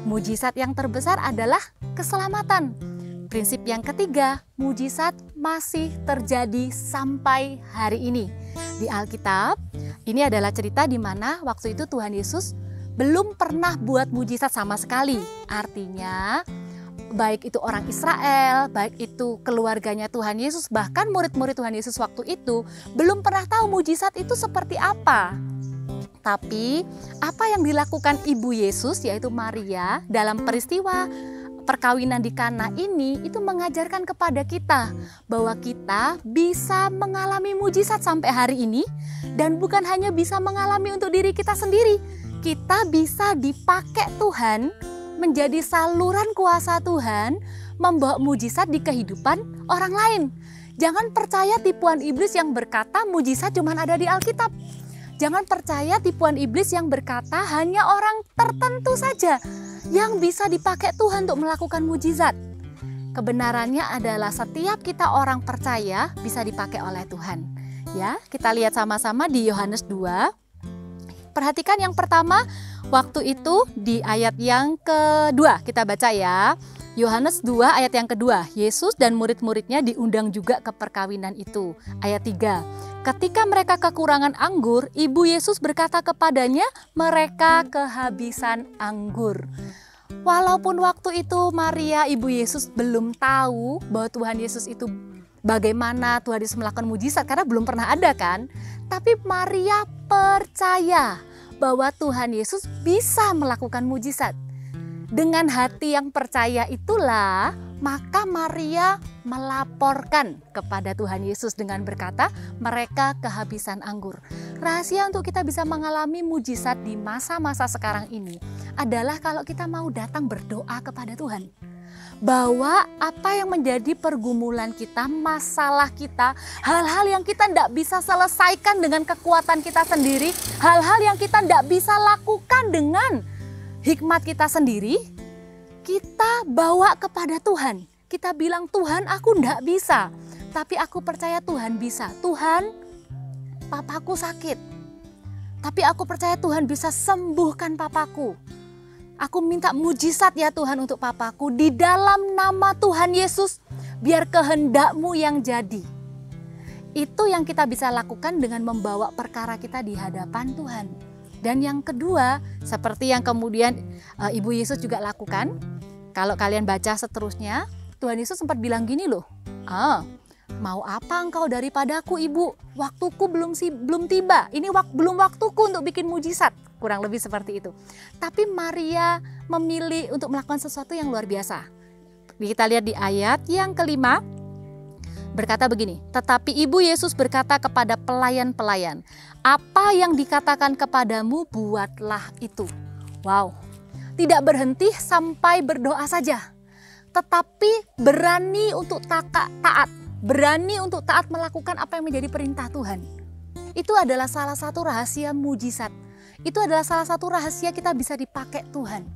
Speaker 4: mujizat yang terbesar adalah keselamatan. Prinsip yang ketiga, mujizat masih terjadi sampai hari ini. Di Alkitab, ini adalah cerita di mana waktu itu Tuhan Yesus belum pernah buat mujizat sama sekali. Artinya, baik itu orang Israel, baik itu keluarganya Tuhan Yesus, bahkan murid-murid Tuhan Yesus waktu itu belum pernah tahu mujizat itu seperti apa. Tapi apa yang dilakukan ibu Yesus, yaitu Maria, dalam peristiwa perkawinan di Kana ini, itu mengajarkan kepada kita bahwa kita bisa mengalami mujizat sampai hari ini. Dan bukan hanya bisa mengalami untuk diri kita sendiri, kita bisa dipakai Tuhan menjadi saluran kuasa Tuhan membawa mujizat di kehidupan orang lain. Jangan percaya tipuan iblis yang berkata mujizat cuma ada di Alkitab. Jangan percaya tipuan iblis yang berkata hanya orang tertentu saja yang bisa dipakai Tuhan untuk melakukan mujizat. Kebenarannya adalah setiap kita orang percaya bisa dipakai oleh Tuhan. Ya, kita lihat sama-sama di Yohanes 2. Perhatikan yang pertama, waktu itu di ayat yang kedua kita baca ya. Yohanes 2 ayat yang kedua, Yesus dan murid-muridnya diundang juga ke perkawinan itu. Ayat 3, Ketika mereka kekurangan anggur, Ibu Yesus berkata kepadanya, mereka kehabisan anggur. Walaupun waktu itu Maria, Ibu Yesus belum tahu bahwa Tuhan Yesus itu bagaimana Tuhan Yesus melakukan mujizat, karena belum pernah ada kan. Tapi Maria percaya bahwa Tuhan Yesus bisa melakukan mujizat. Dengan hati yang percaya itulah, maka Maria melaporkan kepada Tuhan Yesus dengan berkata, mereka kehabisan anggur. Rahasia untuk kita bisa mengalami mujizat di masa-masa sekarang ini adalah kalau kita mau datang berdoa kepada Tuhan. Bahwa apa yang menjadi pergumulan kita, masalah kita, hal-hal yang kita tidak bisa selesaikan dengan kekuatan kita sendiri, hal-hal yang kita tidak bisa lakukan dengan hikmat kita sendiri, kita bawa kepada Tuhan. Kita bilang, Tuhan, aku tidak bisa, tapi aku percaya Tuhan bisa. Tuhan, papaku sakit, tapi aku percaya Tuhan bisa sembuhkan papaku. Aku minta mujizat ya Tuhan untuk papaku, di dalam nama Tuhan Yesus, biar kehendak-Mu yang jadi. Itu yang kita bisa lakukan dengan membawa perkara kita di hadapan Tuhan. Dan yang kedua, seperti yang kemudian Ibu Yesus juga lakukan, kalau kalian baca seterusnya, Tuhan Yesus sempat bilang gini loh, mau apa engkau daripadaku Ibu? Waktuku belum tiba, ini belum waktuku untuk bikin mujizat. Kurang lebih seperti itu. Tapi Maria memilih untuk melakukan sesuatu yang luar biasa. Kita lihat di ayat yang kelima, berkata begini, tetapi Ibu Yesus berkata kepada pelayan-pelayan, apa yang dikatakan kepadamu buatlah itu. Wow, tidak berhenti sampai berdoa saja, tetapi berani untuk taat, berani untuk taat melakukan apa yang menjadi perintah Tuhan. Itu adalah salah satu rahasia mujizat. Itu adalah salah satu rahasia kita bisa dipakai Tuhan.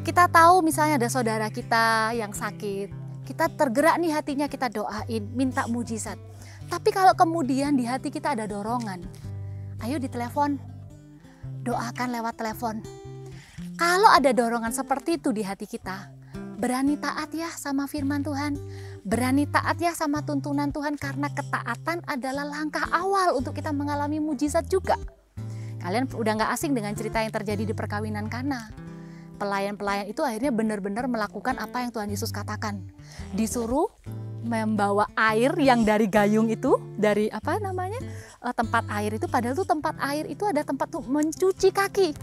Speaker 4: Kita tahu misalnya ada saudara kita yang sakit, kita tergerak nih hatinya, kita doain, minta mujizat. Tapi kalau kemudian di hati kita ada dorongan, ayo ditelepon, doakan lewat telepon. Kalau ada dorongan seperti itu di hati kita, berani taat ya sama firman Tuhan, berani taat ya sama tuntunan Tuhan, karena ketaatan adalah langkah awal untuk kita mengalami mujizat juga. Kalian udah gak asing dengan cerita yang terjadi di perkawinan Kana. Pelayan-pelayan itu akhirnya benar-benar melakukan apa yang Tuhan Yesus katakan. Disuruh membawa air yang dari gayung itu, dari tempat air itu, padahal tuh tempat air itu ada tempat tuh mencuci kaki.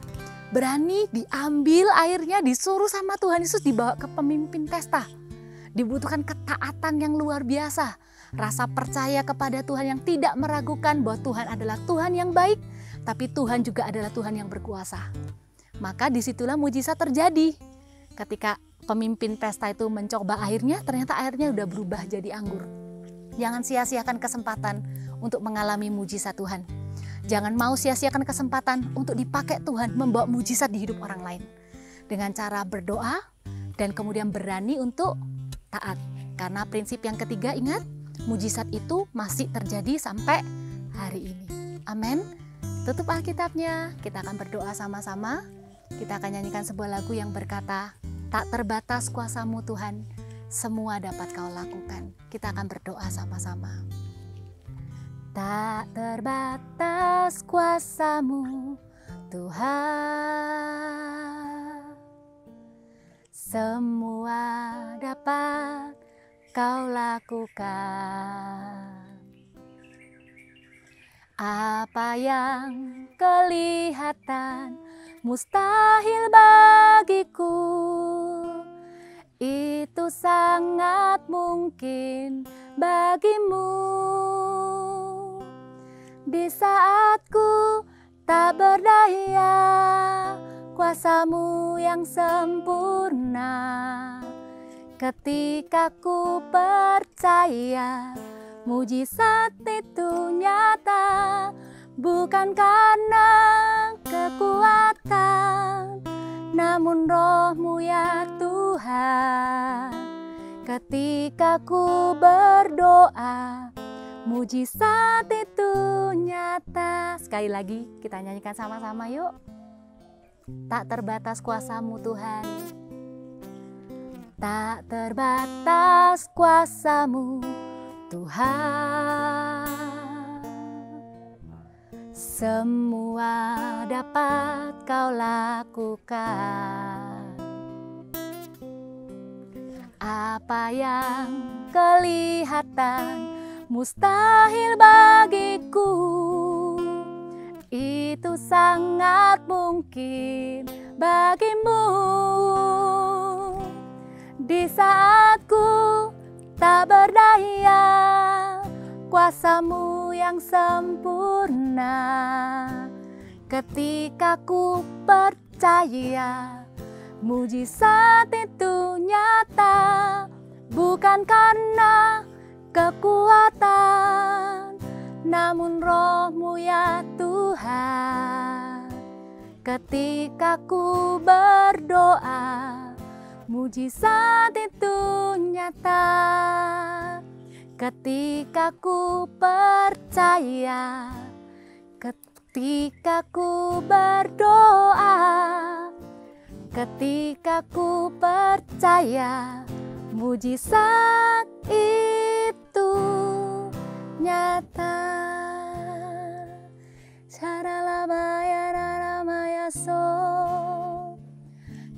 Speaker 4: Berani diambil airnya, disuruh sama Tuhan Yesus dibawa ke pemimpin pesta. Dibutuhkan ketaatan yang luar biasa. Rasa percaya kepada Tuhan yang tidak meragukan bahwa Tuhan adalah Tuhan yang baik, tapi Tuhan juga adalah Tuhan yang berkuasa. Maka disitulah mujizat terjadi. Ketika pemimpin pesta itu mencoba airnya, ternyata airnya udah berubah jadi anggur. Jangan sia-siakan kesempatan untuk mengalami mujizat Tuhan. Jangan mau sia-siakan kesempatan untuk dipakai Tuhan membawa mujizat di hidup orang lain. Dengan cara berdoa dan kemudian berani untuk taat. Karena prinsip yang ketiga, ingat, mujizat itu masih terjadi sampai hari ini. Amin. Tutup Alkitabnya, kita akan berdoa sama-sama. Kita akan nyanyikan sebuah lagu yang berkata, tak terbatas kuasa-Mu Tuhan, semua dapat Kau lakukan. Kita akan berdoa sama-sama. Tak terbatas kuasa-Mu Tuhan, semua dapat Kau lakukan. Apa yang kelihatan mustahil bagiku, itu sangat mungkin bagimu. Di saat ku tak berdaya, kuasa-Mu yang sempurna. Ketika ku percaya, mujizat itu nyata, bukan karena kekuatan, namun Roh-Mu ya Tuhan. Ketika ku berdoa, mujizat itu nyata. Sekali lagi kita nyanyikan sama-sama yuk. Tak terbatas kuasa-Mu Tuhan, tak terbatas kuasa-Mu Tuhan, semua dapat kau lakukan. Apa yang kelihatan mustahil bagiku, itu sangat mungkin bagimu. Di saat ku tak berdaya, kuasa-Mu yang sempurna. Ketika ku percaya, mujizat itu nyata, bukan karena kekuatan, namun Roh-Mu ya Tuhan. Ketika ku berdoa, mujizat itu nyata. Ketika ku percaya, ketika ku berdoa, ketika ku percaya, mujizat itu nyata. Saralabayararamayaso,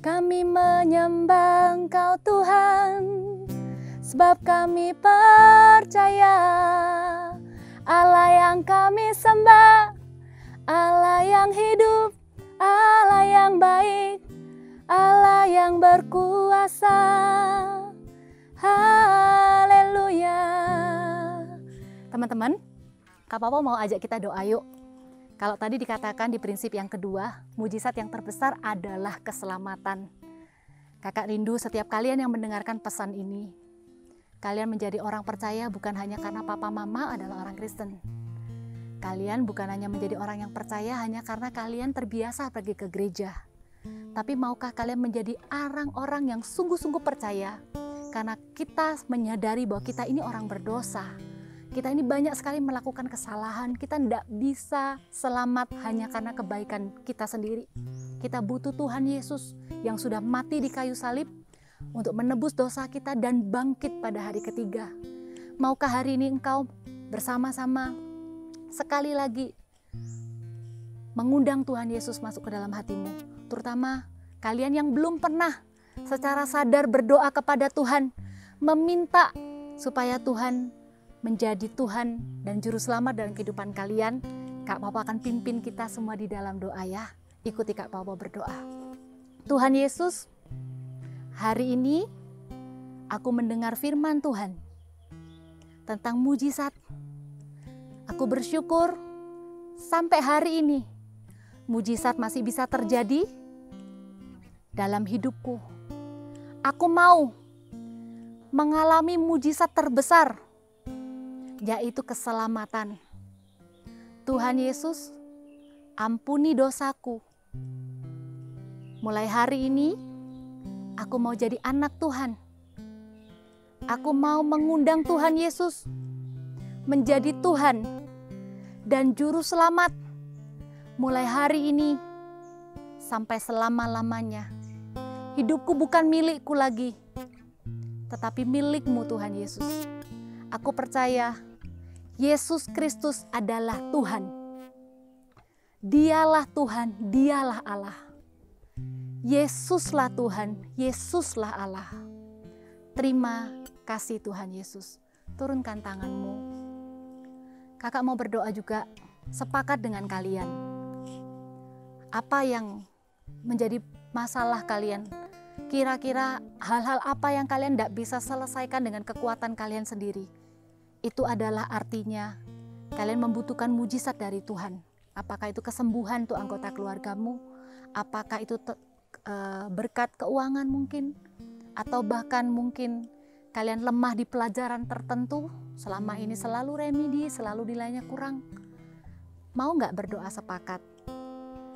Speaker 4: kami menyembah Engkau Tuhan, sebab kami percaya Allah yang kami sembah, Allah yang hidup, Allah yang baik, Allah yang berkuasa. Haleluya. Teman-teman, Kak Papa mau ajak kita doa yuk. Kalau tadi dikatakan di prinsip yang kedua, mujizat yang terbesar adalah keselamatan. Kakak rindu setiap kalian yang mendengarkan pesan ini, kalian menjadi orang percaya bukan hanya karena papa mama adalah orang Kristen. Kalian bukan hanya menjadi orang yang percaya hanya karena kalian terbiasa pergi ke gereja. Tapi maukah kalian menjadi orang-orang yang sungguh-sungguh percaya? Karena kita menyadari bahwa kita ini orang berdosa. Kita ini banyak sekali melakukan kesalahan. Kita tidak bisa selamat hanya karena kebaikan kita sendiri. Kita butuh Tuhan Yesus yang sudah mati di kayu salib untuk menebus dosa kita dan bangkit pada hari ketiga. Maukah hari ini engkau bersama-sama sekali lagi mengundang Tuhan Yesus masuk ke dalam hatimu? Terutama kalian yang belum pernah secara sadar berdoa kepada Tuhan, meminta supaya Tuhan menjadi Tuhan dan Juru Selamat dalam kehidupan kalian. Kak Papa akan pimpin kita semua di dalam doa ya. Ikuti Kak Papa berdoa. Tuhan Yesus, hari ini aku mendengar firman Tuhan tentang mujizat. Aku bersyukur sampai hari ini mujizat masih bisa terjadi dalam hidupku. Aku mau mengalami mujizat terbesar, yaitu keselamatan. Tuhan Yesus, ampuni dosaku. Mulai hari ini, aku mau jadi anak Tuhan. Aku mau mengundang Tuhan Yesus menjadi Tuhan dan Juru Selamat mulai hari ini sampai selama-lamanya. Hidupku bukan milikku lagi, tetapi milik-Mu Tuhan Yesus. Aku percaya Yesus Kristus adalah Tuhan. Dialah Tuhan, Dialah Allah. Yesuslah Tuhan, Yesuslah Allah. Terima kasih Tuhan Yesus. Turunkan tanganmu. Kakak mau berdoa juga, sepakat dengan kalian. Apa yang menjadi masalah kalian? Kira-kira hal-hal apa yang kalian tidak bisa selesaikan dengan kekuatan kalian sendiri? Itu adalah artinya kalian membutuhkan mujizat dari Tuhan. Apakah itu kesembuhan untuk anggota keluargamu? Apakah itu berkat keuangan mungkin? Atau bahkan mungkin kalian lemah di pelajaran tertentu, selama ini selalu remedi, selalu nilainya kurang. Mau nggak berdoa sepakat?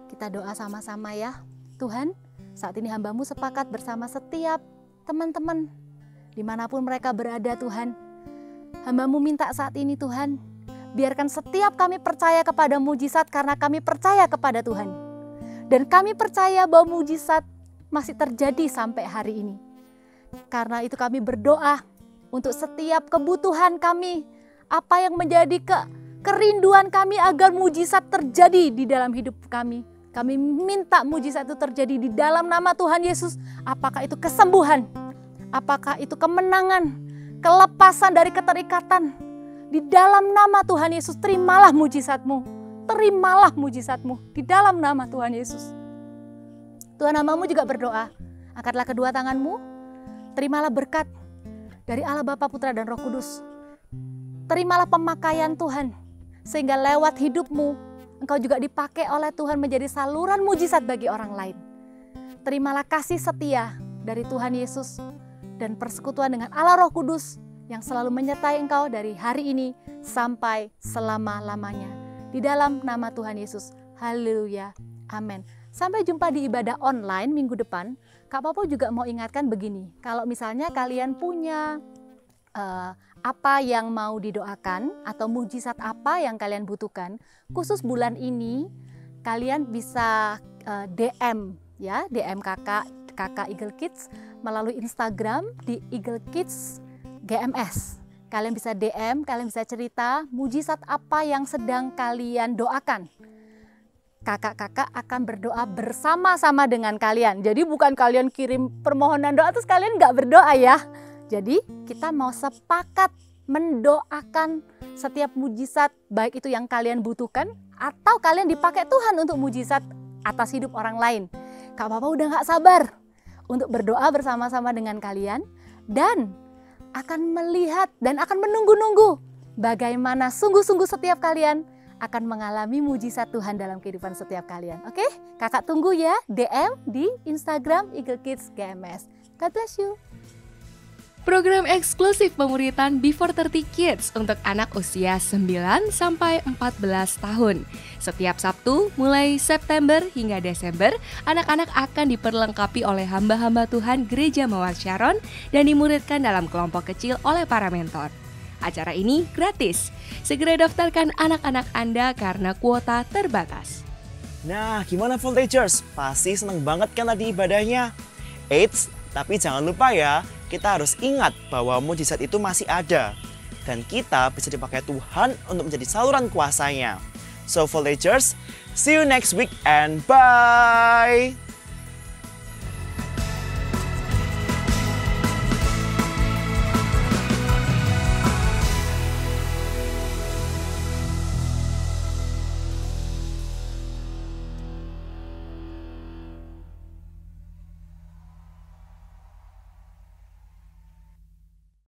Speaker 4: Kita doa sama-sama ya. Tuhan, saat ini hamba-Mu sepakat bersama setiap teman-teman dimanapun mereka berada Tuhan. Hamba-Mu minta saat ini Tuhan, biarkan setiap kami percaya kepada mujizat karena kami percaya kepada Tuhan. Dan kami percaya bahwa mujizat masih terjadi sampai hari ini. Karena itu kami berdoa untuk setiap kebutuhan kami, apa yang menjadi Kerinduan kami agar mujizat terjadi di dalam hidup kami. Kami minta mujizat itu terjadi di dalam nama Tuhan Yesus. Apakah itu kesembuhan, apakah itu kemenangan, kelepasan dari keterikatan. Di dalam nama Tuhan Yesus, terimalah mujizatmu. Terimalah mujizatmu di dalam nama Tuhan Yesus. Tuhan hamba-Mu juga berdoa, angkatlah kedua tanganmu, terimalah berkat dari Allah Bapa, Putra, dan Roh Kudus. Terimalah pemakaian Tuhan, sehingga lewat hidupmu, engkau juga dipakai oleh Tuhan menjadi saluran mujizat bagi orang lain. Terimalah kasih setia dari Tuhan Yesus dan persekutuan dengan Allah Roh Kudus yang selalu menyertai engkau dari hari ini sampai selama-lamanya. Di dalam nama Tuhan Yesus. Haleluya. Amin. Sampai jumpa di ibadah online minggu depan. Kak Popo juga mau ingatkan begini. Kalau misalnya kalian punya apa yang mau didoakan atau mujizat apa yang kalian butuhkan, khusus bulan ini kalian bisa DM ya, DM kakak Eagle Kids melalui Instagram di Eagle Kids GMS. Kalian bisa DM, kalian bisa cerita mujizat apa yang sedang kalian doakan. Kakak-kakak akan berdoa bersama-sama dengan kalian. Jadi bukan kalian kirim permohonan doa terus kalian nggak berdoa ya. Jadi kita mau sepakat mendoakan setiap mujizat, baik itu yang kalian butuhkan atau kalian dipakai Tuhan untuk mujizat atas hidup orang lain. Kak Papa udah gak sabar untuk berdoa bersama-sama dengan kalian dan akan melihat dan akan menunggu-nunggu bagaimana sungguh-sungguh setiap kalian akan mengalami mujizat Tuhan dalam kehidupan setiap kalian. Oke, kakak tunggu ya DM di Instagram Eagle Kids GMS. God bless you.
Speaker 5: Program eksklusif pemuritan Before 30 Kids untuk anak usia 9 sampai 14 tahun. Setiap Sabtu mulai September hingga Desember, anak-anak akan diperlengkapi oleh hamba-hamba Tuhan Gereja Mawar Sharon dan dimuridkan dalam kelompok kecil oleh para mentor. Acara ini gratis. Segera daftarkan anak-anak Anda karena kuota terbatas.
Speaker 1: Nah, gimana Voltagers? Pasti seneng banget kan tadi ibadahnya? Eits, tapi jangan lupa ya, kita harus ingat bahwa mujizat itu masih ada. Dan kita bisa dipakai Tuhan untuk menjadi saluran kuasanya. So Voltagers, see you next week and bye!